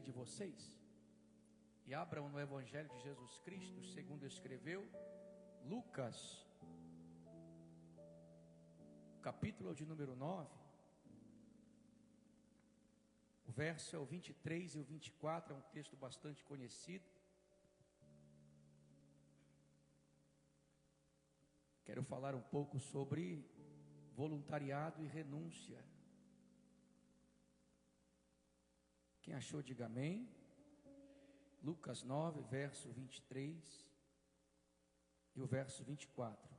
de vocês e abram no Evangelho de Jesus Cristo, segundo escreveu Lucas, capítulo de número 9, o verso é o 23 e o 24, é um texto bastante conhecido. Quero falar um pouco sobre voluntariado e renúncia. Quem achou, diga amém. Lucas 9, verso 23 e o verso 24.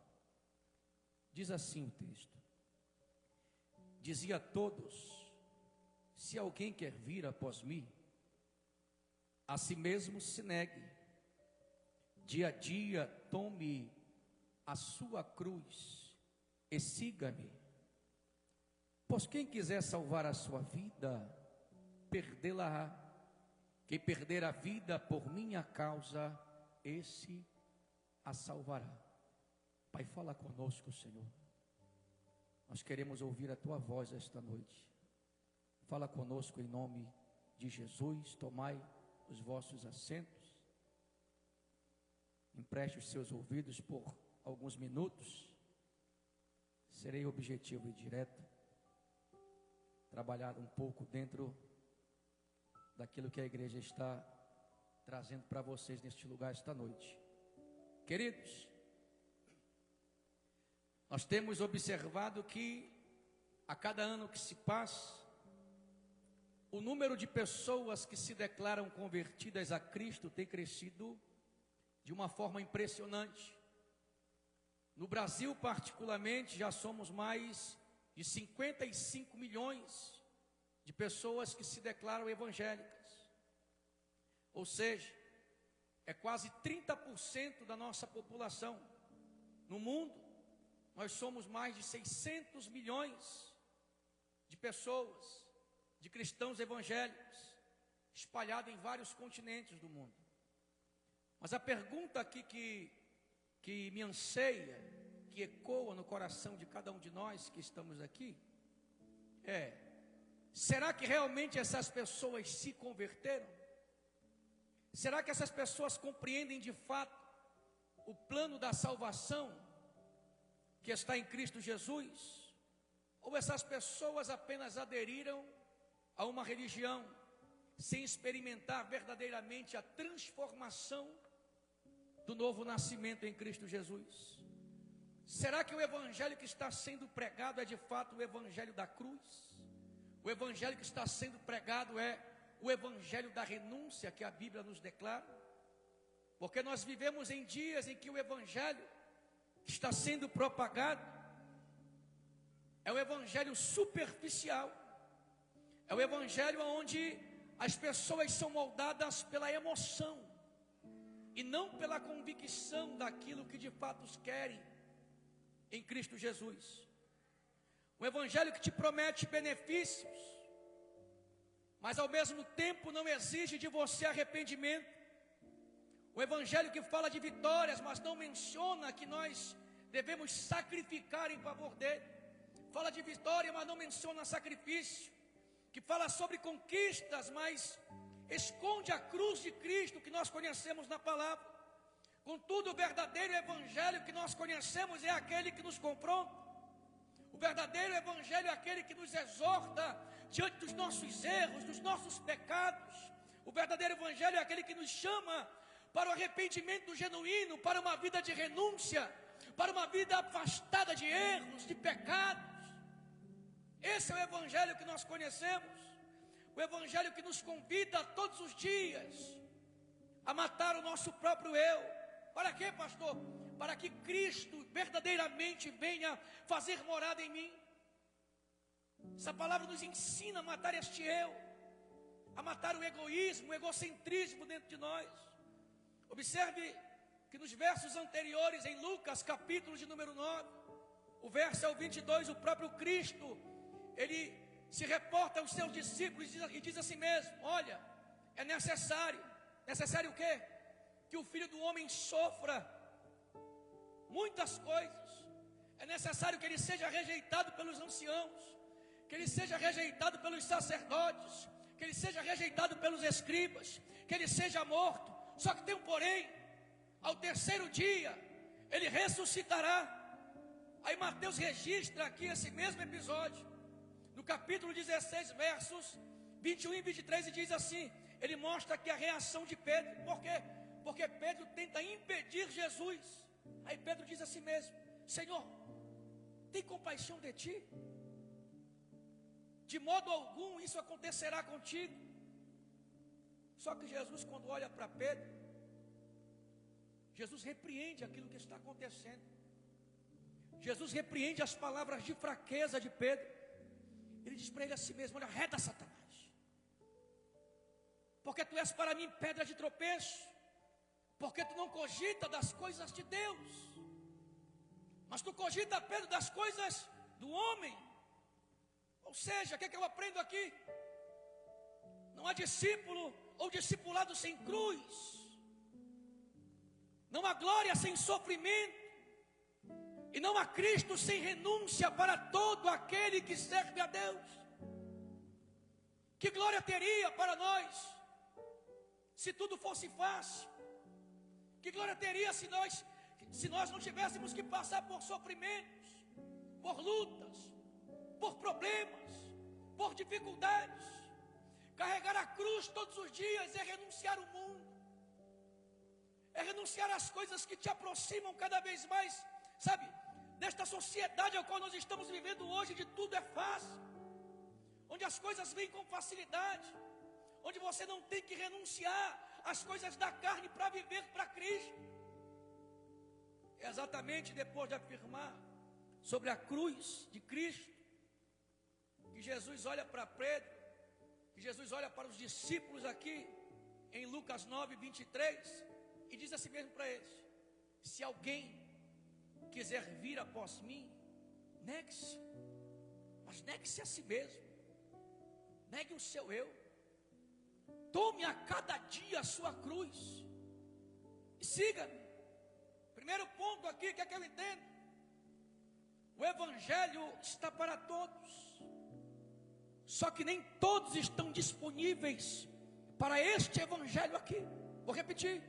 Diz assim o texto: dizia a todos: se alguém quer vir após mim, a si mesmo se negue, dia a dia tome a sua cruz e siga-me. Pois quem quiser salvar a sua vida, perdê-la-á. Quem perder a vida por minha causa, esse a salvará. Pai, fala conosco, Senhor. Nós queremos ouvir a tua voz esta noite. Fala conosco em nome de Jesus. Tomai os vossos assentos. Empreste os seus ouvidos por alguns minutos. Serei objetivo e direto. Trabalhar um pouco dentro daquilo que a igreja está trazendo para vocês neste lugar esta noite. Queridos, nós temos observado que a cada ano que se passa, o número de pessoas que se declaram convertidas a Cristo tem crescido de uma forma impressionante. No Brasil, particularmente, já somos mais de 55 milhões de pessoas que se declaram evangélicas. Ou seja, é quase 30% da nossa população. No mundo, nós somos mais de 600 milhões de pessoas, de cristãos evangélicos, espalhados em vários continentes do mundo. Mas a pergunta aqui que me anseia, que ecoa no coração de cada um de nós que estamos aqui, é: será que realmente essas pessoas se converteram? Será que essas pessoas compreendem de fato o plano da salvação que está em Cristo Jesus? Ou essas pessoas apenas aderiram a uma religião sem experimentar verdadeiramente a transformação do novo nascimento em Cristo Jesus? Será que o evangelho que está sendo pregado é de fato o evangelho da cruz? O evangelho que está sendo pregado é o evangelho da renúncia que a Bíblia nos declara? Porque nós vivemos em dias em que o evangelho que está sendo propagado é o evangelho superficial. É o evangelho onde as pessoas são moldadas pela emoção e não pela convicção daquilo que de fato querem em Cristo Jesus. Um evangelho que te promete benefícios, mas ao mesmo tempo não exige de você arrependimento. O evangelho que fala de vitórias, mas não menciona que nós devemos sacrificar em favor dele. Fala de vitória, mas não menciona sacrifício. Que fala sobre conquistas, mas esconde a cruz de Cristo que nós conhecemos na palavra. Contudo, o verdadeiro evangelho que nós conhecemos é aquele que nos confronta. O verdadeiro evangelho é aquele que nos exorta diante dos nossos erros, dos nossos pecados. O verdadeiro evangelho é aquele que nos chama para o arrependimento genuíno, para uma vida de renúncia, para uma vida afastada de erros, de pecados. Esse é o evangelho que nós conhecemos. O evangelho que nos convida todos os dias a matar o nosso próprio eu. Para quê, pastor? Para que Cristo verdadeiramente venha fazer morada em mim. Essa palavra nos ensina a matar este eu, a matar o egoísmo, o egocentrismo dentro de nós. Observe que nos versos anteriores, em Lucas, capítulo de número 9, o verso é o 22, o próprio Cristo, ele se reporta aos seus discípulos e diz assim mesmo: olha, é necessário o quê? Que o Filho do Homem sofra muitas coisas. É necessário que ele seja rejeitado pelos anciãos, que ele seja rejeitado pelos sacerdotes, que ele seja rejeitado pelos escribas, que ele seja morto. Só que tem um porém: ao terceiro dia ele ressuscitará. Aí Mateus registra aqui esse mesmo episódio, no capítulo 16, versos 21 e 23, e diz assim: ele mostra aqui a reação de Pedro. Por quê? Porque Pedro tenta impedir Jesus. Aí Pedro diz assim mesmo: Senhor, tem compaixão de ti? De modo algum isso acontecerá contigo. Só que Jesus, quando olha para Pedro, Jesus repreende aquilo que está acontecendo. Jesus repreende as palavras de fraqueza de Pedro. Ele diz para ele assim mesmo: olha, reda, Satanás, porque tu és para mim pedra de tropeço, porque tu não cogita das coisas de Deus, mas tu cogita, Pedro, das coisas do homem. Ou seja, o que é que eu aprendo aqui? Não há discípulo ou discipulado sem cruz, não há glória sem sofrimento, e não há Cristo sem renúncia para todo aquele que serve a Deus. Que glória teria para nós se tudo fosse fácil? Que glória teria se nós não tivéssemos que passar por sofrimentos, por lutas, por problemas, por dificuldades? Carregar a cruz todos os dias é renunciar ao mundo, é renunciar às coisas que te aproximam cada vez mais, sabe, desta sociedade ao qual nós estamos vivendo hoje, de tudo é fácil, onde as coisas vêm com facilidade, onde você não tem que renunciar às coisas da carne para viver para Cristo. É exatamente depois de afirmar sobre a cruz de Cristo, que Jesus olha para Pedro, que Jesus olha para os discípulos aqui, em Lucas 9, 23, e diz assim mesmo para eles: se alguém quiser vir após mim, negue-se, mas negue-se a si mesmo, negue o seu eu, tome a cada dia a sua cruz e siga-me. Primeiro ponto aqui, que é que eu entendo: o evangelho está para todos, só que nem todos estão disponíveis para este evangelho aqui. Vou repetir: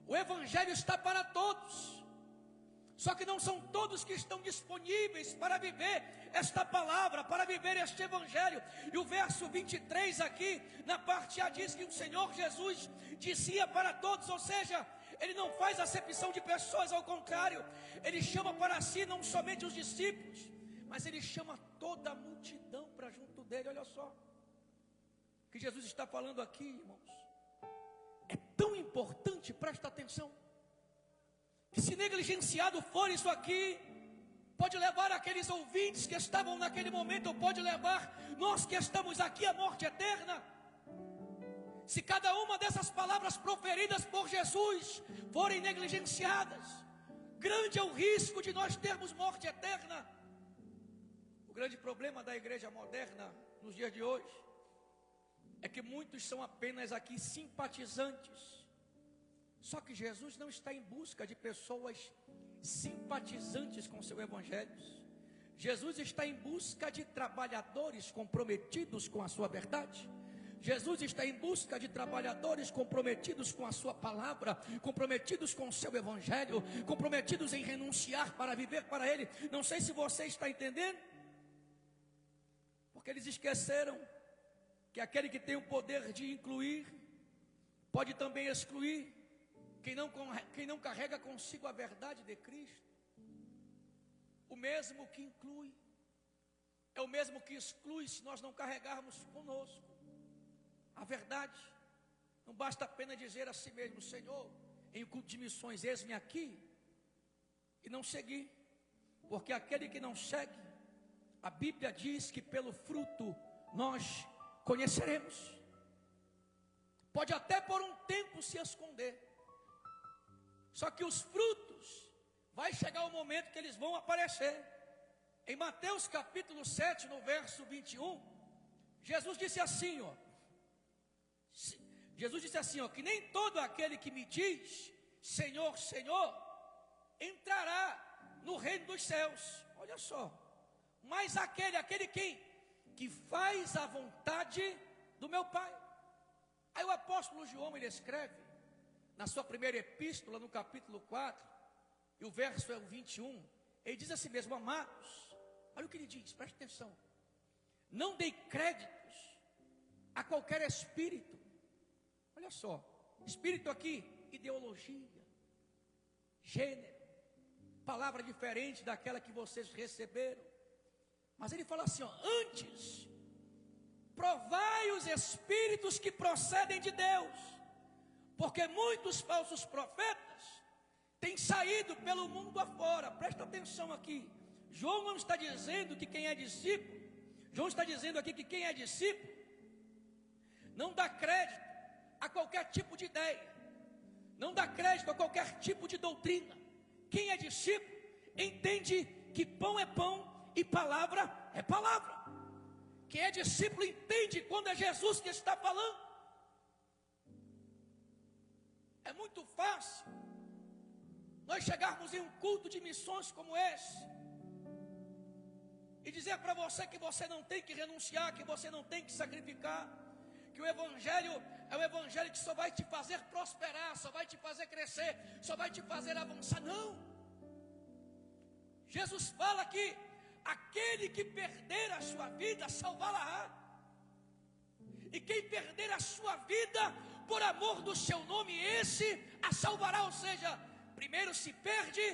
o evangelho está para todos, só que não são todos que estão disponíveis para viver esta palavra, para viver este evangelho. E o verso 23 aqui, na parte A, diz que o Senhor Jesus dizia para todos, ou seja, Ele não faz acepção de pessoas, ao contrário, Ele chama para si não somente os discípulos, mas Ele chama toda a multidão para junto dele. Olha só o que Jesus está falando aqui, irmãos. É tão importante, presta atenção, que se negligenciado for isso aqui, pode levar aqueles ouvintes que estavam naquele momento, ou pode levar nós que estamos aqui à morte eterna. Se cada uma dessas palavras proferidas por Jesus forem negligenciadas, grande é o risco de nós termos morte eterna. O grande problema da igreja moderna nos dias de hoje é que muitos são apenas aqui simpatizantes. Só que Jesus não está em busca de pessoas simpatizantes com seu evangelho. Jesus está em busca de trabalhadores comprometidos com a sua verdade. Jesus está em busca de trabalhadores comprometidos com a sua palavra, comprometidos com o seu evangelho, comprometidos em renunciar para viver para Ele. Não sei se você está entendendo, porque eles esqueceram que aquele que tem o poder de incluir, pode também excluir. Quem não carrega consigo a verdade de Cristo, o mesmo que inclui, é o mesmo que exclui se nós não carregarmos conosco a verdade. Não basta apenas dizer a si mesmo: Senhor, em culto de missões, eis-me aqui, e não seguir, porque aquele que não segue, a Bíblia diz que pelo fruto nós conheceremos. Pode até por um tempo se esconder, só que os frutos, vai chegar o momento que eles vão aparecer. Em Mateus capítulo 7, no verso 21, Jesus disse assim, que nem todo aquele que me diz, Senhor, Senhor, entrará no reino dos céus. Olha só, mas aquele que faz a vontade do meu Pai. Aí o apóstolo João, ele escreve, na sua primeira epístola, no capítulo 4, e o verso é o 21, ele diz assim mesmo: amados, olha o que ele diz, preste atenção, não dei créditos a qualquer espírito. Olha só, espírito aqui, ideologia, gênero, palavra diferente daquela que vocês receberam. Mas ele fala assim, ó, antes, provai os espíritos que procedem de Deus, porque muitos falsos profetas têm saído pelo mundo afora. Presta atenção aqui, João não está dizendo que quem é discípulo, João está dizendo aqui que quem é discípulo não dá crédito a qualquer tipo de ideia, não dá crédito a qualquer tipo de doutrina. Quem é discípulo entende que pão é pão e palavra é palavra. Quem é discípulo entende quando é Jesus que está falando. É muito fácil nós chegarmos em um culto de missões como esse e dizer para você que você não tem que renunciar, que você não tem que sacrificar, que o evangelho é o evangelho que só vai te fazer prosperar, só vai te fazer crescer, só vai te fazer avançar. Não. Jesus fala que aquele que perder a sua vida, salvá-la-á. E quem perder a sua vida por amor do seu nome, esse a salvará. Ou seja, primeiro se perde,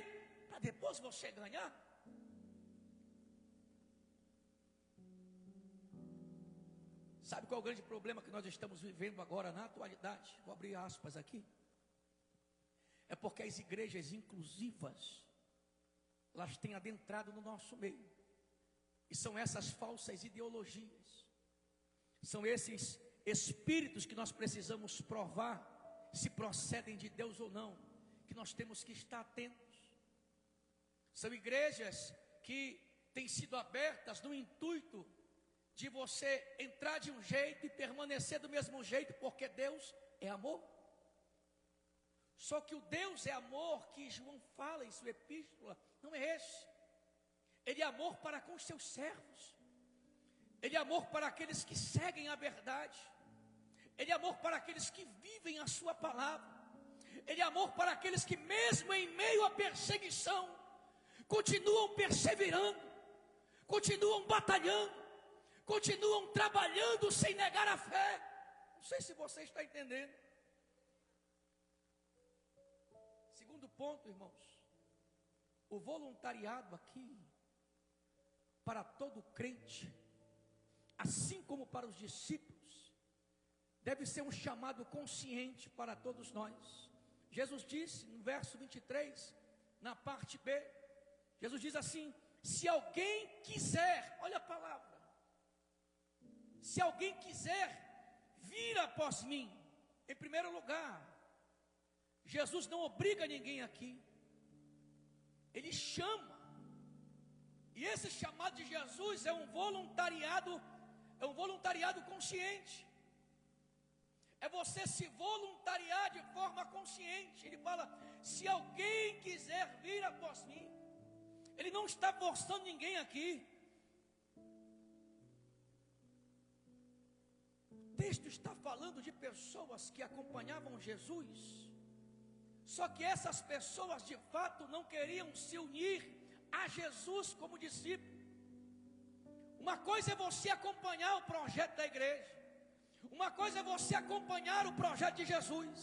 para depois você ganhar. Sabe qual é o grande problema que nós estamos vivendo agora na atualidade? Vou abrir aspas aqui. É porque as igrejas inclusivas, elas têm adentrado no nosso meio. E são essas falsas ideologias, são esses espíritos que nós precisamos provar se procedem de Deus ou não, que nós temos que estar atentos. São igrejas que têm sido abertas no intuito de você entrar de um jeito e permanecer do mesmo jeito, porque Deus é amor. Só que o Deus é amor que João fala em sua epístola não é esse. Ele é amor para com os seus servos. Ele é amor para aqueles que seguem a verdade. Ele é amor para aqueles que vivem a sua palavra. Ele é amor para aqueles que mesmo em meio à perseguição continuam perseverando, continuam batalhando, continuam trabalhando sem negar a fé. Não sei se você está entendendo. Segundo ponto, irmãos, o voluntariado aqui, para todo crente, assim como para os discípulos, deve ser um chamado consciente para todos nós. Jesus disse no verso 23, na parte B, Jesus diz assim: se alguém quiser, olha a palavra, se alguém quiser vir após mim, em primeiro lugar, Jesus não obriga ninguém aqui, Ele chama. E esse chamado de Jesus é um voluntariado consciente. É você se voluntariar de forma consciente. Ele fala: se alguém quiser vir após mim. Ele não está forçando ninguém aqui. O texto está falando de pessoas que acompanhavam Jesus. Só que essas pessoas de fato não queriam se unir a Jesus como discípulo. Uma coisa é você acompanhar o projeto da igreja, uma coisa é você acompanhar o projeto de Jesus,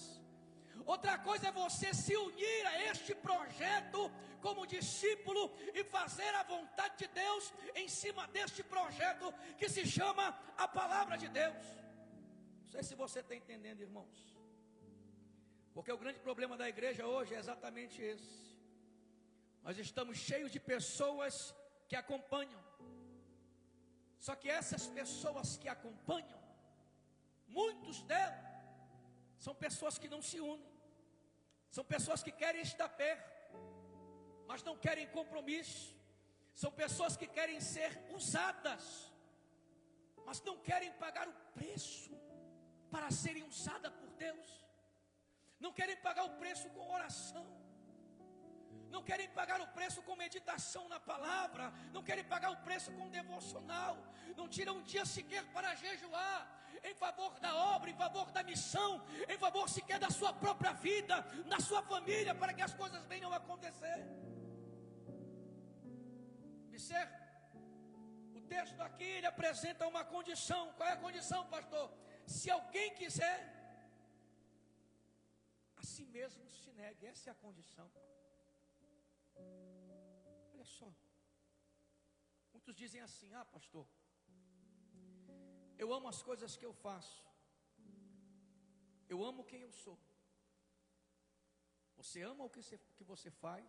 outra coisa é você se unir a este projeto como discípulo e fazer a vontade de Deus em cima deste projeto que se chama a palavra de Deus. Não sei se você está entendendo, irmãos, porque o grande problema da igreja hoje é exatamente esse. Nós estamos cheios de pessoas que acompanham. Só que essas pessoas que acompanham, muitos delas são pessoas que não se unem. São pessoas que querem estar perto, mas não querem compromisso. São pessoas que querem ser usadas, mas não querem pagar o preço para serem usadas por Deus. Não querem pagar o preço com oração. Não querem pagar o preço com meditação na palavra. Não querem pagar o preço com devocional. Não tiram um dia sequer para jejuar. em favor da obra, em favor da missão, em favor sequer da sua própria vida, da sua família, para que as coisas venham a acontecer. Observe, o texto aqui ele apresenta uma condição. Qual é a condição, pastor? Se alguém quiser, a si mesmo se negue. Essa é a condição. Olha só, muitos dizem assim: ah, pastor, eu amo as coisas que eu faço, eu amo quem eu sou. Você ama o que você faz,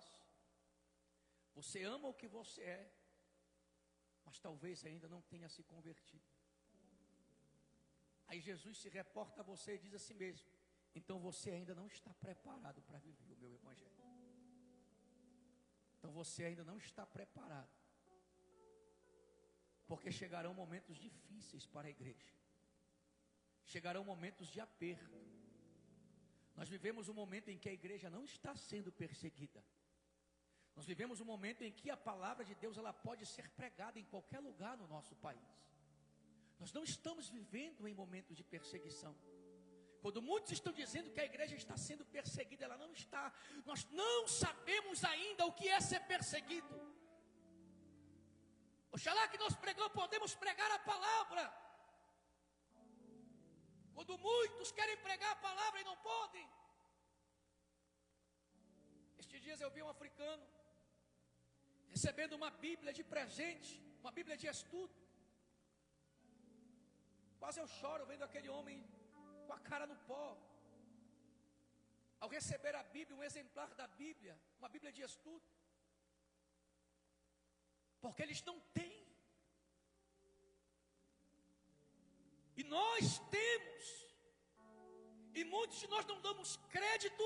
você ama o que você é, mas talvez ainda não tenha se convertido. Aí Jesus se reporta a você e diz assim mesmo: então você ainda não está preparado para viver o meu evangelho. Então você ainda não está preparado, porque chegarão momentos difíceis para a igreja, chegarão momentos de aperto. Nós vivemos um momento em que a igreja não está sendo perseguida. Nós vivemos um momento em que a palavra de Deus ela pode ser pregada em qualquer lugar no nosso país. Nós não estamos vivendo em momentos de perseguição. Quando muitos estão dizendo que a igreja está sendo perseguida, ela não está. Nós não sabemos ainda o que é ser perseguido. Oxalá que nós podemos pregar a palavra. Quando muitos querem pregar a palavra e não podem. Estes dias eu vi um africano recebendo uma Bíblia de presente, uma Bíblia de estudo. Quase eu choro vendo aquele homem com a cara no pó, ao receber a Bíblia, um exemplar da Bíblia, uma Bíblia de estudo, porque eles não têm, e nós temos, e muitos de nós não damos crédito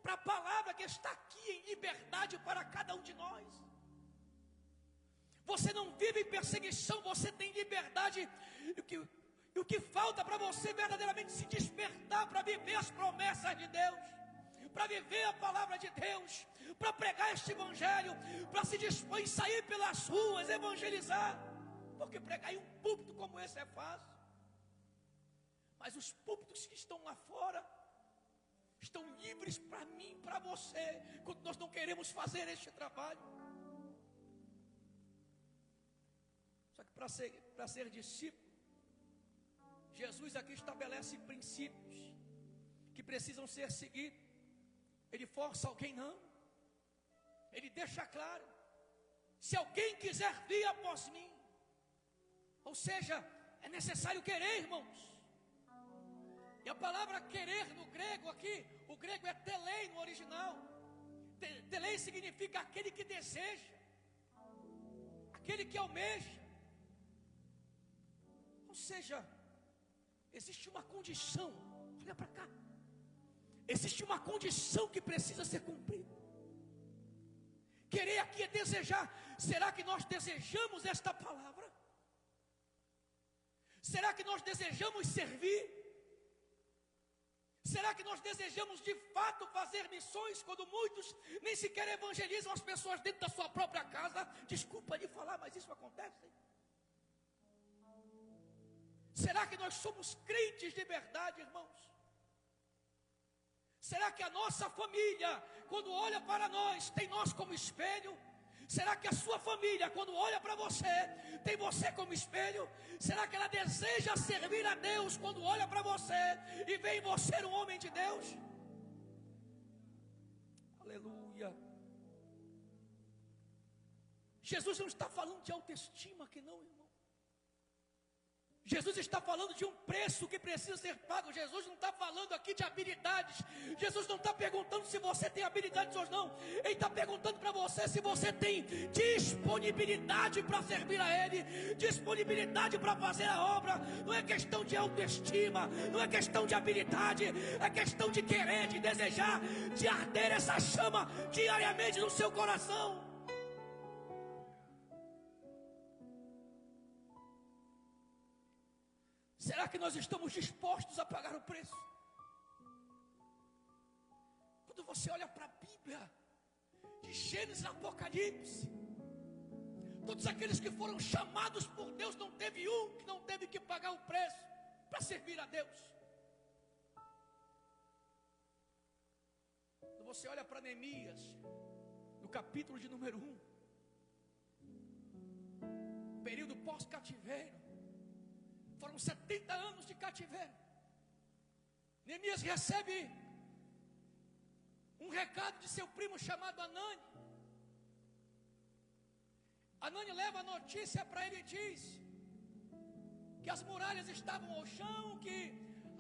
para a palavra que está aqui em liberdade para cada um de nós. Você não vive em perseguição, você tem liberdade. E o que falta para você verdadeiramente se despertar para viver as promessas de Deus, para viver a palavra de Deus, para pregar este evangelho, para se dispor em sair pelas ruas, evangelizar. Porque pregar em um púlpito como esse é fácil, mas os púlpitos que estão lá fora estão livres para mim, para você, quando nós não queremos fazer este trabalho. Só que para ser discípulo, Jesus aqui estabelece princípios que precisam ser seguidos. Ele força alguém? Não. Ele deixa claro: se alguém quiser vir após mim. Ou seja, é necessário querer, irmãos. E a palavra querer no grego aqui, o grego é telei no original. Telei significa aquele que deseja, aquele que almeja. Ou seja, existe uma condição, olha para cá, existe uma condição que precisa ser cumprida. Querer aqui é desejar. Será que nós desejamos esta palavra? Será que nós desejamos servir? Será que nós desejamos de fato fazer missões, quando muitos nem sequer evangelizam as pessoas dentro da sua própria casa? Desculpa de falar, mas isso acontece. Será que nós somos crentes de verdade, irmãos? Será que a nossa família, quando olha para nós, tem nós como espelho? Será que a sua família, quando olha para você, tem você como espelho? Será que ela deseja servir a Deus quando olha para você e vê em você um homem de Deus? Aleluia. Jesus não está falando de autoestima aqui não, irmão. Jesus está falando de um preço que precisa ser pago. Jesus não está falando aqui de habilidades. Jesus não está perguntando se você tem habilidades ou não. Ele está perguntando para você se você tem disponibilidade para servir a Ele, disponibilidade para fazer a obra. Não é questão de autoestima, não é questão de habilidade, é questão de querer, de desejar, de arder essa chama diariamente no seu coração. Será que nós estamos dispostos a pagar o preço? Quando você olha para a Bíblia, de Gênesis a Apocalipse, todos aqueles que foram chamados por Deus, não teve um que não teve que pagar o preço. para servir a Deus. Quando você olha para Neemias, no capítulo de número 1, período pós-cativeiro, foram 70 anos de cativeiro. Neemias recebe um recado de seu primo chamado Anani. Anani leva a notícia para ele e diz que as muralhas estavam ao chão, que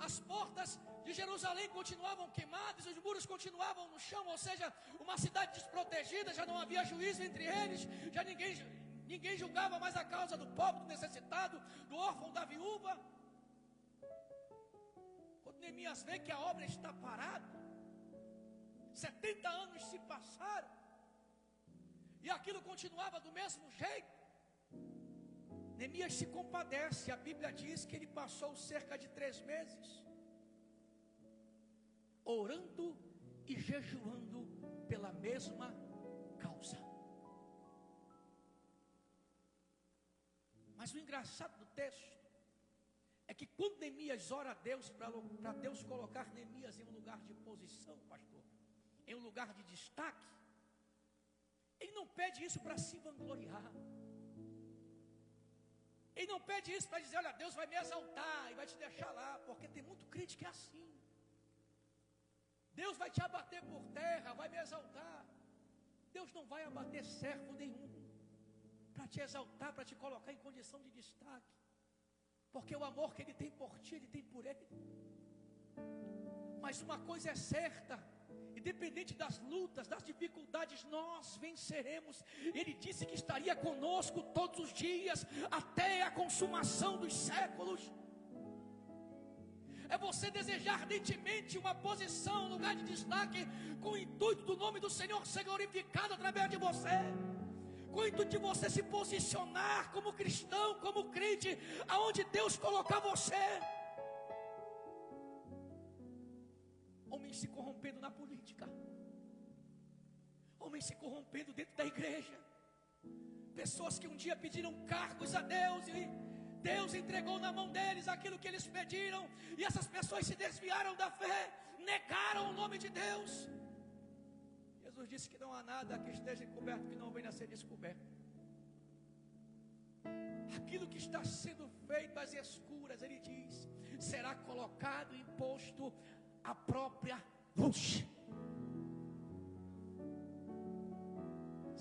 as portas de Jerusalém continuavam queimadas, os muros continuavam no chão, ou seja, uma cidade desprotegida, já não havia juízo entre eles, já ninguém julgava mais a causa do pobre, do necessitado, do órfão, da viúva. Quando Neemias vê que a obra está parada, 70 anos se passaram, e aquilo continuava do mesmo jeito, Neemias se compadece. A Bíblia diz que ele passou cerca de 3 meses orando e jejuando pela mesma causa. Mas o engraçado do texto é que quando Neemias ora a Deus, para Deus colocar Neemias em um lugar de posição, pastor, em um lugar de destaque, ele não pede isso para se vangloriar. Ele não pede isso para dizer, olha, Deus vai me exaltar e vai te deixar lá, porque tem muito crente que é assim. Deus vai te abater por terra, vai me exaltar. Deus não vai abater servo nenhum para te exaltar, para te colocar em condição de destaque, porque o amor que Ele tem por ti, Ele tem por Ele. Mas uma coisa é certa, independente das lutas, das dificuldades, nós venceremos. Ele disse que estaria conosco todos os dias, até a consumação dos séculos. É você desejar ardentemente uma posição, um lugar de destaque, com o intuito do nome do Senhor ser glorificado através de você, com o intuito de você se posicionar como cristão, como crente, aonde Deus colocar você. Homens se corrompendo na política, homens se corrompendo dentro da igreja, pessoas que um dia pediram cargos a Deus e Deus entregou na mão deles aquilo que eles pediram, e essas pessoas se desviaram da fé, negaram o nome de Deus. Jesus disse que não há nada que esteja encoberto que não venha a ser descoberto. Aquilo que está sendo feito às escuras, Ele diz, será colocado e posto à própria luz.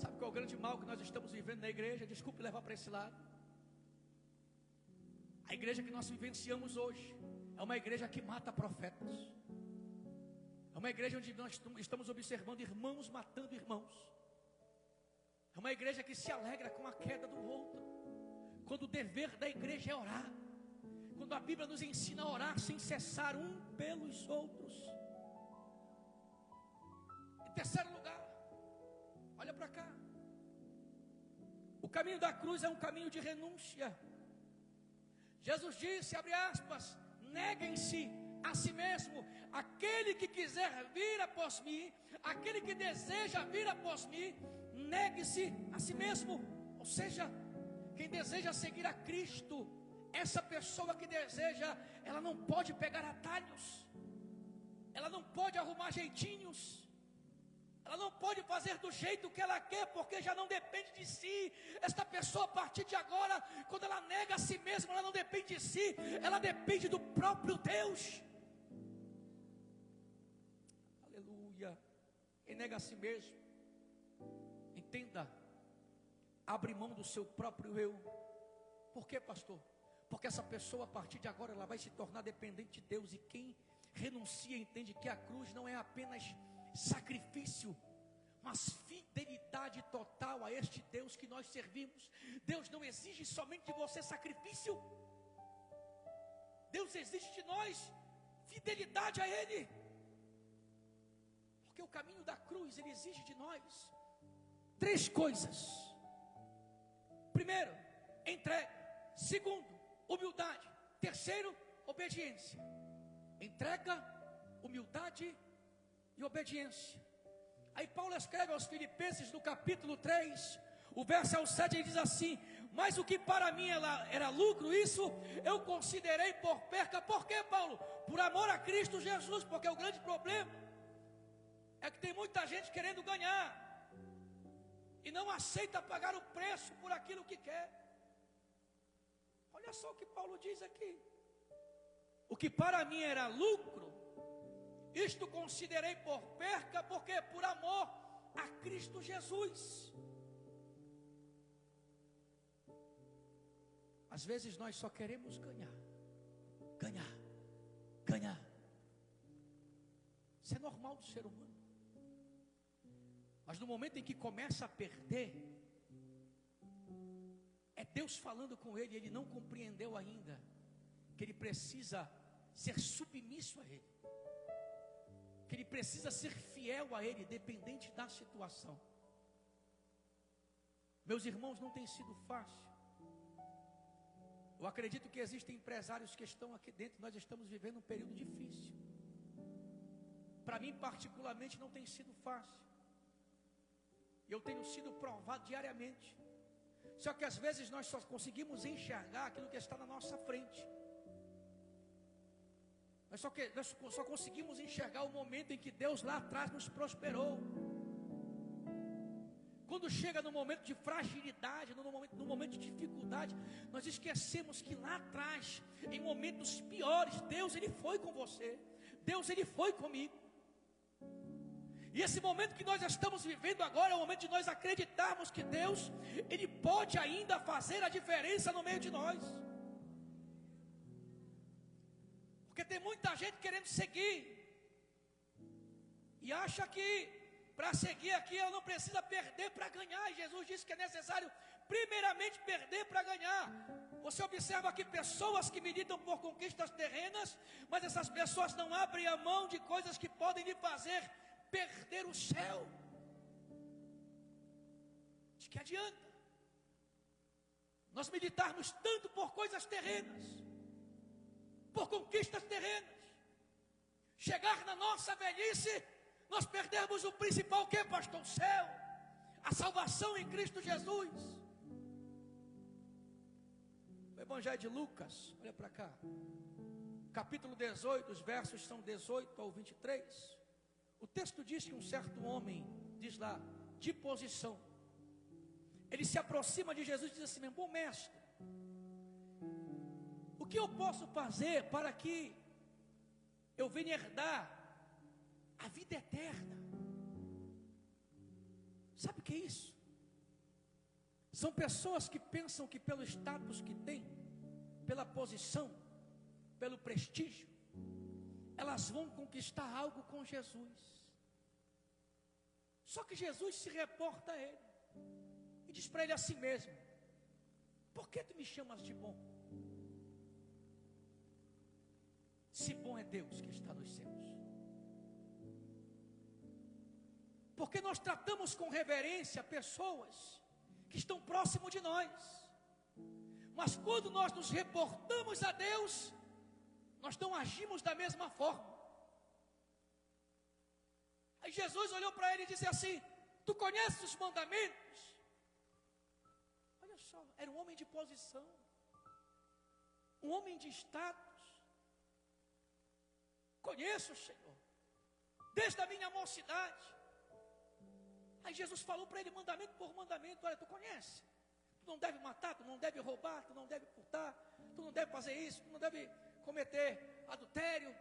Sabe qual é o grande mal que nós estamos vivendo na igreja? Desculpe levar para esse lado. A igreja que nós vivenciamos hoje é uma igreja que mata profetas. É uma igreja onde nós estamos observando irmãos matando irmãos. É uma igreja que se alegra com a queda do outro, quando o dever da igreja é orar, quando a Bíblia nos ensina a orar sem cessar um pelos outros. Em terceiro lugar, olha para cá, o caminho da cruz é um caminho de renúncia. Jesus disse, abre aspas, neguem-se a si mesmo. Aquele que quiser vir após mim, aquele que deseja vir após mim, negue-se a si mesmo. Ou seja, quem deseja seguir a Cristo, essa pessoa que deseja, ela não pode pegar atalhos, ela não pode arrumar jeitinhos, ela não pode fazer do jeito que ela quer, porque já não depende de si. Esta pessoa, a partir de agora, quando ela nega a si mesma, ela não depende de si, ela depende do próprio Deus. Aleluia. Quem nega a si mesmo, entenda, abre mão do seu próprio eu. Por quê, pastor? Porque essa pessoa, a partir de agora, ela vai se tornar dependente de Deus. E quem renuncia entende que a cruz não é apenas sacrifício, mas fidelidade total a este Deus que nós servimos. Deus não exige somente de você sacrifício, Deus exige de nós fidelidade a Ele, porque o caminho da cruz, Ele exige de nós 3 coisas. Primeiro, entrega. Segundo, humildade. Terceiro, obediência. Entrega, humildade e obediência. Aí Paulo escreve aos Filipenses no capítulo 3, O verso é o 7, ele diz assim: mas o que para mim era lucro, isso eu considerei por perca. Por quê, Paulo? Por amor a Cristo Jesus, porque o grande problema é que tem muita gente querendo ganhar e não aceita pagar o preço por aquilo que quer. Olha só o que Paulo diz aqui: o que para mim era lucro, isto considerei por perca, porque por amor a Cristo Jesus. Às vezes nós só queremos ganhar. Isso é normal do ser humano. Mas no momento em que começa a perder, é Deus falando com ele, ele não compreendeu ainda que ele precisa ser submisso a ele, que ele precisa ser fiel a ele, dependente da situação. Meus irmãos, não tem sido fácil. Eu acredito que existem empresários que estão aqui dentro. Nós estamos vivendo um período difícil. Para mim particularmente não tem sido fácil. Eu tenho sido provado diariamente. Só que às vezes nós só conseguimos enxergar aquilo que está na nossa frente. Nós só conseguimos enxergar o momento em que Deus lá atrás nos prosperou. Quando chega no momento de fragilidade, no momento de dificuldade, nós esquecemos que lá atrás, em momentos piores, Deus ele foi com você, Deus ele foi comigo. E esse momento que nós estamos vivendo agora é o momento de nós acreditarmos que Deus ele pode ainda fazer a diferença no meio de nós. Porque tem muita gente querendo seguir e acha que para seguir aqui ela não precisa perder para ganhar. E Jesus disse que é necessário primeiramente perder para ganhar. Você observa aqui pessoas que militam por conquistas terrenas, mas essas pessoas não abrem a mão de coisas que podem lhe fazer perder o céu. De que adianta nós militarmos tanto por coisas terrenas, por conquistas terrenas, chegar na nossa velhice, nós perdemos o principal, que é, pastor? O céu, a salvação em Cristo Jesus. O Evangelho de Lucas, olha para cá, capítulo 18, os versos são 18 ao 23. O texto diz que um certo homem, diz lá, de posição, ele se aproxima de Jesus e diz assim: bom mestre, o que eu posso fazer para que eu venha herdar a vida eterna? Sabe o que é isso? São pessoas que pensam que pelo status que tem, pela posição, pelo prestígio, elas vão conquistar algo com Jesus. Só que Jesus se reporta a ele e diz para ele assim mesmo: por que tu me chamas de bom? Se bom é Deus que está nos céus. Porque nós tratamos com reverência pessoas que estão próximo de nós, mas quando nós nos reportamos a Deus, nós não agimos da mesma forma. Aí Jesus olhou para ele e disse assim: tu conheces os mandamentos? Olha só, era um homem de posição, um homem de status. Conheço, Senhor, desde a minha mocidade. Aí Jesus falou para ele mandamento por mandamento: olha, tu conhece, tu não deve matar, tu não deve roubar, tu não deve furtar, tu não deve fazer isso, tu não deve cometer adultério,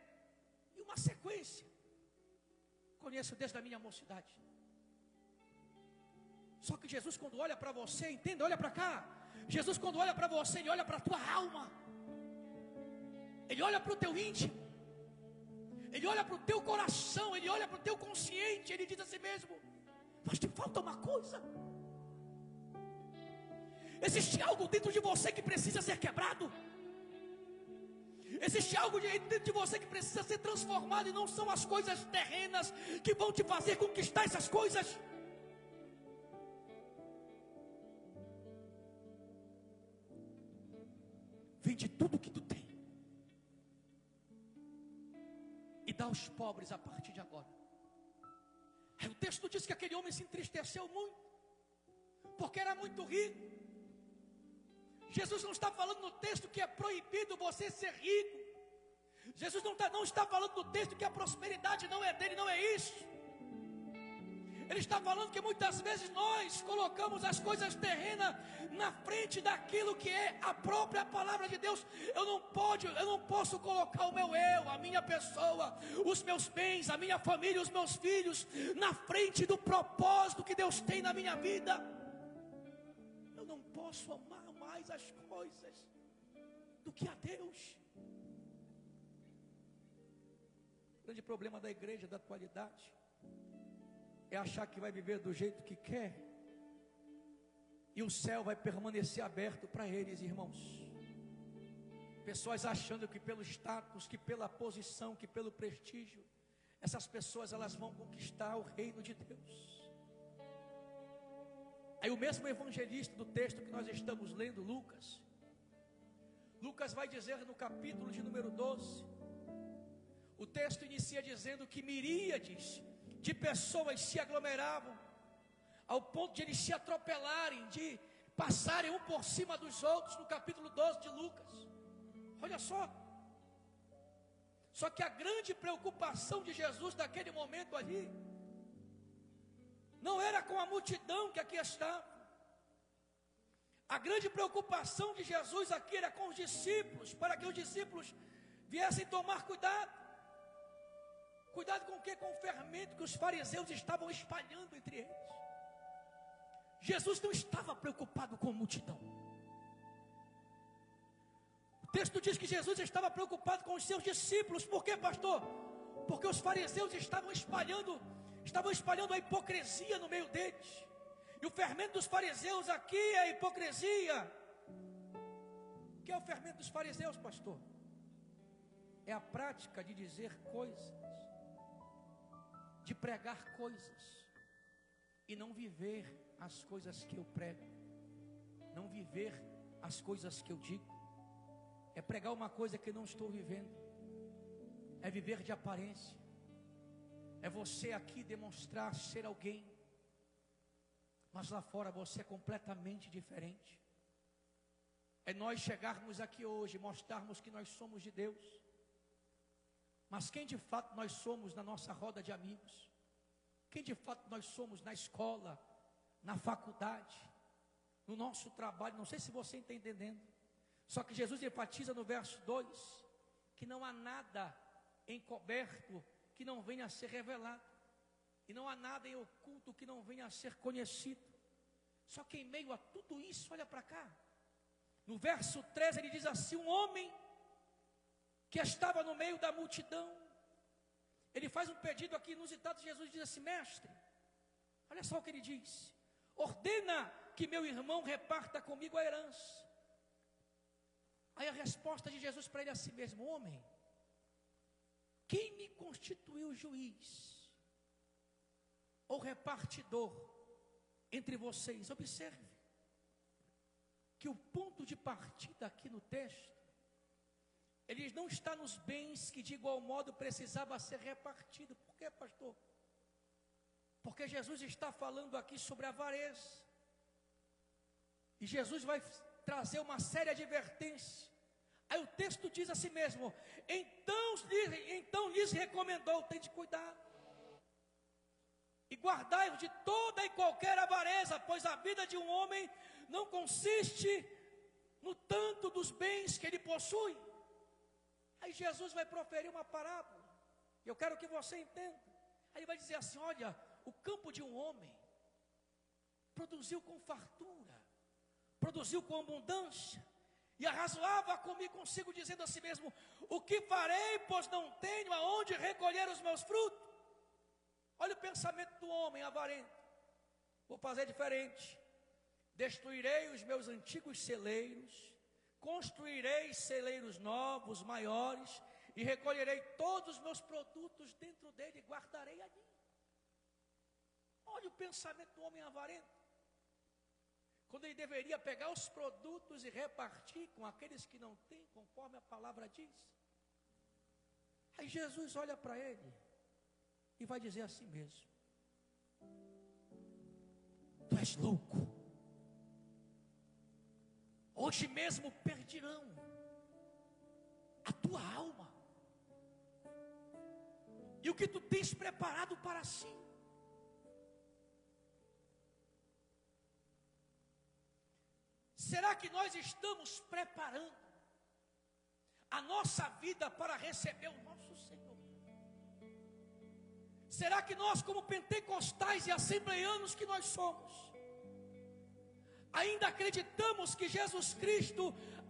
e uma sequência. Conheço desde a minha mocidade. Só que Jesus, quando olha para você, entenda, olha para cá, Jesus quando olha para você, ele olha para a tua alma, ele olha para o teu íntimo, ele olha para o teu coração, ele olha para o teu consciente, ele diz a si mesmo: mas te falta uma coisa. Existe algo dentro de você que precisa ser quebrado. Existe algo dentro de você que precisa ser transformado, e não são as coisas terrenas que vão te fazer conquistar essas coisas. Vende tudo que tu tem e dá aos pobres a partir de agora. Aí o texto diz que aquele homem se entristeceu muito, porque era muito rico. Jesus não está falando no texto que é proibido você ser rico. Jesus não está falando no texto que a prosperidade não é dele, não é isso. Ele está falando que muitas vezes nós colocamos as coisas terrenas na frente daquilo que é a própria palavra de Deus. Eu não posso colocar o meu eu, a minha pessoa, os meus bens, a minha família, os meus filhos na frente do propósito que Deus tem na minha vida. Eu não posso amar mais as coisas do que a Deus. O grande problema da igreja da atualidade é achar que vai viver do jeito que quer, e o céu vai permanecer aberto para eles, irmãos. Pessoas achando que pelo status, que pela posição, que pelo prestígio, essas pessoas elas vão conquistar o reino de Deus. Aí o mesmo evangelista do texto que nós estamos lendo, Lucas vai dizer no capítulo de número 12, o texto inicia dizendo que miríades de pessoas se aglomeravam, ao ponto de eles se atropelarem, de passarem um por cima dos outros, no capítulo 12 de Lucas. Olha só. Só que a grande preocupação de Jesus naquele momento ali, não era com a multidão que aqui estava. A grande preocupação de Jesus aqui era com os discípulos, para que os discípulos viessem tomar cuidado. Cuidado com o que? Com o fermento que os fariseus estavam espalhando entre eles. Jesus não estava preocupado com a multidão. O texto diz que Jesus estava preocupado com os seus discípulos. Por quê, pastor? Porque os fariseus estavam espalhando a hipocrisia no meio deles. E o fermento dos fariseus aqui é a hipocrisia. O que é o fermento dos fariseus, pastor? É a prática de dizer coisas, de pregar coisas e não viver as coisas que eu prego, não viver as coisas que eu digo. É pregar uma coisa que não estou vivendo, é viver de aparência, é você aqui demonstrar ser alguém, mas lá fora você é completamente diferente. É nós chegarmos aqui hoje, mostrarmos que nós somos de Deus, mas quem de fato nós somos na nossa roda de amigos? Quem de fato nós somos na escola, na faculdade, no nosso trabalho? Não sei se você está entendendo. Só que Jesus enfatiza no verso 2, que não há nada encoberto que não venha a ser revelado, e não há nada em oculto que não venha a ser conhecido. Só que em meio a tudo isso, olha para cá, no verso 13 ele diz assim: um homem que estava no meio da multidão, ele faz um pedido aqui inusitado. Jesus diz assim: mestre, olha só o que ele diz: ordena que meu irmão reparta comigo a herança. Aí a resposta de Jesus para ele é assim mesmo: homem, quem me constituiu juiz ou repartidor entre vocês? Observe que o ponto de partida aqui no texto, ele não está nos bens que de igual modo precisava ser repartido. Por quê, pastor? Porque Jesus está falando aqui sobre a avareza, e Jesus vai trazer uma séria advertência. Aí o texto diz assim mesmo: então lhes recomendou, tende cuidado, e guardai-vos de toda e qualquer avareza, pois a vida de um homem não consiste no tanto dos bens que ele possui. Aí Jesus vai proferir uma parábola, e eu quero que você entenda. Aí ele vai dizer assim: olha, o campo de um homem produziu com fartura, produziu com abundância, e arrazoava comigo consigo, dizendo assim mesmo: o que farei, pois não tenho aonde recolher os meus frutos? Olha o pensamento do homem avarento: vou fazer diferente, destruirei os meus antigos celeiros, construirei celeiros novos, maiores, e recolherei todos os meus produtos dentro dele e guardarei ali. Olha o pensamento do homem avarento, quando ele deveria pegar os produtos e repartir com aqueles que não têm, conforme a palavra diz. Aí Jesus olha para ele e vai dizer assim mesmo: tu és louco. hoje mesmo perdirão a tua alma e o que tu tens preparado para si. Será que nós estamos preparando a nossa vida para receber o nosso Senhor? Será que nós, como pentecostais e assembleianos que nós somos, ainda acreditamos que Jesus Cristo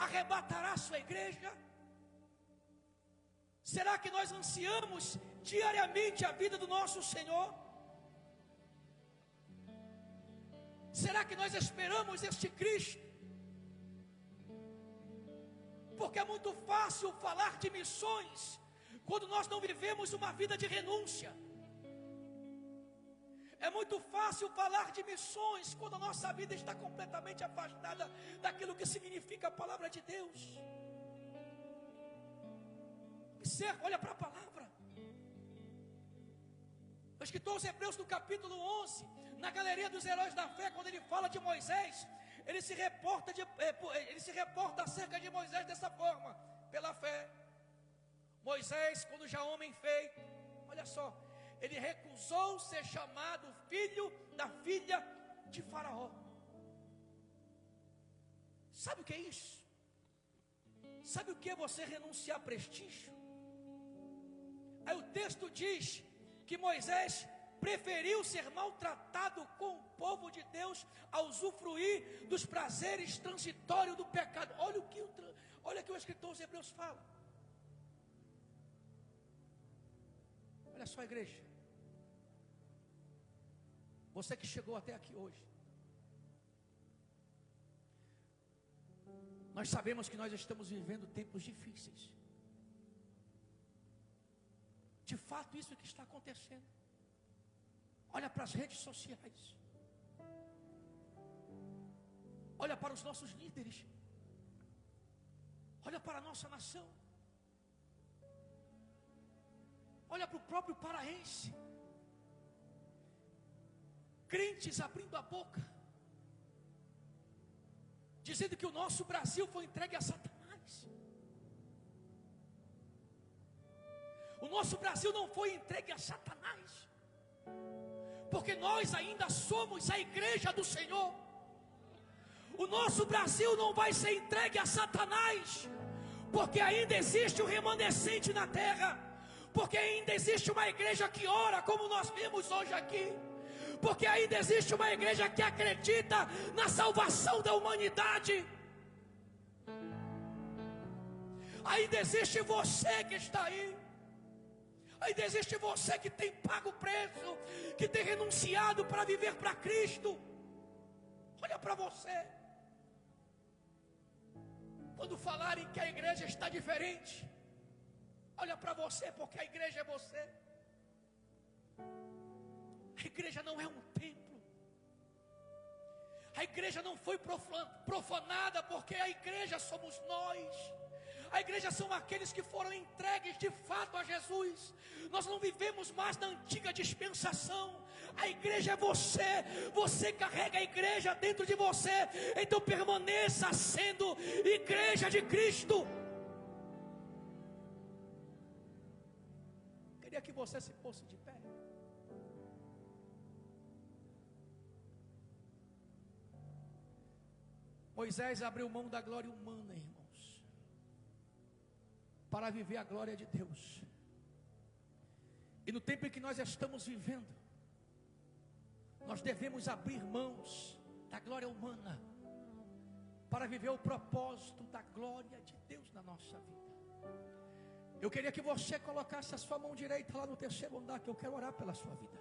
arrebatará a sua igreja? Será que nós ansiamos diariamente a vida do nosso Senhor? Será que nós esperamos este Cristo? Porque é muito fácil falar de missões quando nós não vivemos uma vida de renúncia. É muito fácil falar de missões quando a nossa vida está completamente afastada daquilo que significa a palavra de Deus. Observa, olha para a palavra. O escritor aos Hebreus no capítulo 11, na galeria dos heróis da fé, quando ele fala de Moisés, ele se reporta acerca de Moisés dessa forma: pela fé, Moisés, quando já homem feito, olha só, ele recusou ser chamado filho da filha de Faraó. Sabe o que é isso? Sabe o que é você renunciar a prestígio? Aí o texto diz que Moisés preferiu ser maltratado com o povo de Deus a usufruir dos prazeres transitórios do pecado. Olha o que o escritor dos Hebreus fala. Olha só, igreja, você que chegou até aqui hoje, nós sabemos que nós estamos vivendo tempos difíceis. De fato, isso é que está acontecendo. Olha para as redes sociais, olha para os nossos líderes, olha para a nossa nação, olha para o próprio paraense, crentes abrindo a boca, dizendo que o nosso Brasil foi entregue a Satanás. O nosso Brasil não foi entregue a Satanás, porque nós ainda somos a igreja do Senhor. O nosso Brasil não vai ser entregue a Satanás, porque ainda existe um remanescente na terra, porque ainda existe uma igreja que ora, como nós vimos hoje aqui, porque ainda existe uma igreja que acredita na salvação da humanidade. Ainda existe você que está aí, ainda existe você que tem pago o preço, que tem renunciado para viver para Cristo. Olha para você. Quando falarem que a igreja está diferente, olha para você, porque a igreja é você. A igreja não é um templo. A igreja não foi profanada, porque a igreja somos nós. A igreja são aqueles que foram entregues de fato a Jesus. Nós não vivemos mais na antiga dispensação. A igreja é você. Você carrega a igreja dentro de você. Então permaneça sendo igreja de Cristo. Queria que você se fosse de pé. Moisés abriu mão da glória humana, irmãos, para viver a glória de Deus. E no tempo em que nós estamos vivendo, nós devemos abrir mãos da glória humana para viver o propósito da glória de Deus na nossa vida. Eu queria que você colocasse a sua mão direita lá no terceiro andar, que eu quero orar pela sua vida.